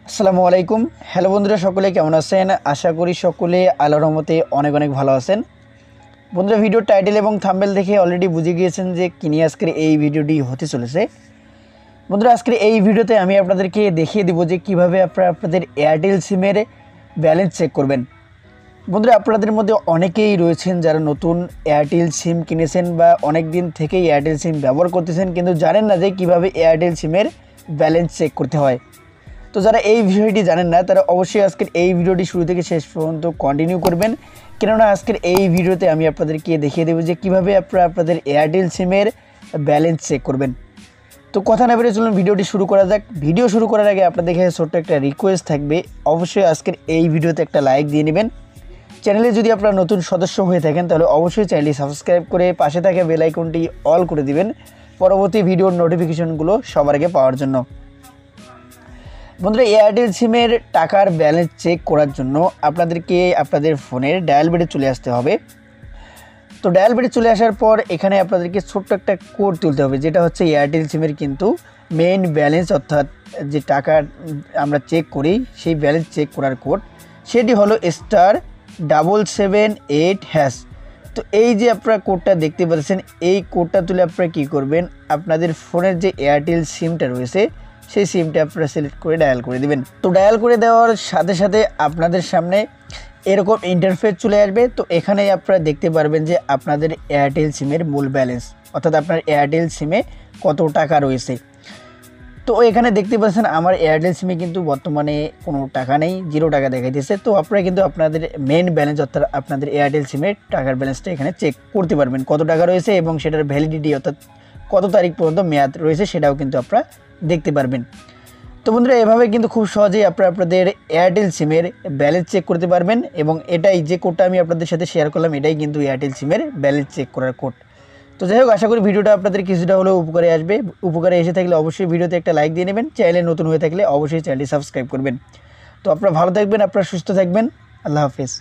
আসসালামু আলাইকুম। হ্যালো বন্ধুরা, সকলে কেমন আছেন? আশা করি সকলে আল্লাহর রহমতে অনেক অনেক ভালো আছেন। বন্ধুরা, ভিডিওর টাইটেল এবং থাম্বনেল দেখে অলরেডি বুঝে গিয়েছেন যে কি নিয়ে আজকের এই ভিডিওটি হতে চলেছে। বন্ধুরা, আজকের এই ভিডিওতে আমি আপনাদেরকে দেখিয়ে দেবো যে কীভাবে আপনারা আপনাদের এয়ারটেল সিমের ব্যালেন্স চেক করবেন। বন্ধুরা, আপনাদের মধ্যে অনেকেই রয়েছেন যারা নতুন এয়ারটেল সিম কিনেছেন বা অনেক দিন থেকেই এয়ারটেল সিম ব্যবহার করতেছেন, কিন্তু জানেন না যে কীভাবে এয়ারটেল সিমের ব্যালেন্স চেক করতে হয়। তো যারা এই বিষয়টি জানেন না তারা অবশ্যই আজকের এই ভিডিওটি শুরু থেকে শেষ পর্যন্ত কন্টিনিউ করবেন, কেননা আজকের এই ভিডিওতে আমি আপনাদেরকে দেখিয়ে দেবো যে কীভাবে আপনারা আপনাদের এয়ারটেল সিমের ব্যালেন্স চেক করবেন। তো কথা না বেরিয়ে চলুন ভিডিওটি শুরু করা যাক। ভিডিও শুরু করার আগে আপনাদের কাছে ছোট্ট একটা রিকোয়েস্ট থাকবে, অবশ্যই আজকের এই ভিডিওতে একটা লাইক দিয়ে নেবেন। চ্যানেলে যদি আপনারা নতুন সদস্য হয়ে থাকেন তাহলে অবশ্যই চ্যানেলটি সাবস্ক্রাইব করে পাশে থাকা বেল আইকনটি অল করে দিবেন পরবর্তী ভিডিওর নোটিফিকেশনগুলো সবার আগে পাওয়ার জন্য। বন্ধুরা, এয়ারটেল সিমের টাকার ব্যালেন্স চেক করার জন্য আপনাদেরকে আপনাদের ফোনের ডায়াল বেডে চলে আসতে হবে। তো ডায়াল বেডে চলে আসার পর এখানে আপনাদেরকে ছোট্ট একটা কোড তুলতে হবে, যেটা হচ্ছে এয়ারটেল সিমের কিন্তু মেইন ব্যালেন্স, অর্থাৎ যে টাকা আমরা চেক করি সেই ব্যালেন্স চেক করার কোড, সেটি হলো *778#। তো এই যে আপনারা কোডটা দেখতে পাচ্ছেন, এই কোডটা তুলে আপনারা কী করবেন, আপনাদের ফোনের যে এয়ারটেল সিমটা রয়েছে সেই সিমটা আপনারা সিলেক্ট করে ডায়াল করে দেবেন। তো ডায়াল করে দেওয়ার সাথে সাথে আপনাদের সামনে এরকম ইন্টারফেস চলে আসবে। তো এখানেই আপনারা দেখতে পারবেন যে আপনাদের এয়ারটেল সিমের মূল ব্যালেন্স, অর্থাৎ আপনার এয়ারটেল সিমে কত টাকা রয়েছে। তো এখানে দেখতে পাচ্ছেন আমার এয়ারটেল সিমে কিন্তু বর্তমানে কোনো টাকা নেই, 0 টাকা দেখাইতেছে। তো আপনারা কিন্তু আপনাদের মেন ব্যালেন্স, অর্থাৎ আপনাদের এয়ারটেল সিমের টাকার ব্যালেন্সটা এখানে চেক করতে পারবেন, কত টাকা রয়েছে এবং সেটার ভ্যালিডিটি, অর্থাৎ কত তারিখ পর্যন্ত মেয়াদ রয়েছে সেটাও কিন্তু আপনারা দেখতে পারবেন। তো বন্ধুরা, এভাবে কিন্তু খুব সহজেই আপনারা আপনাদের এয়ারটেল সিমের ব্যালেন্স চেক করতে পারবেন, এবং এটাই যে কোডটা আমি আপনাদের সাথে শেয়ার করলাম এটাই কিন্তু এয়ারটেল সিমের ব্যালেন্স চেক করার কোড। তো যাই হোক, আশা করি ভিডিওটা আপনাদের কিছুটা হলেও উপকারে আসবে। উপকারে এসে থাকলে অবশ্যই ভিডিওতে একটা লাইক দিয়ে নেবেন, চ্যানেলে নতুন হয়ে থাকলে অবশ্যই চ্যানেলটি সাবস্ক্রাইব করবেন। তো আপনারা ভালো থাকবেন, আপনারা সুস্থ থাকবেন। আল্লাহ হাফেজ।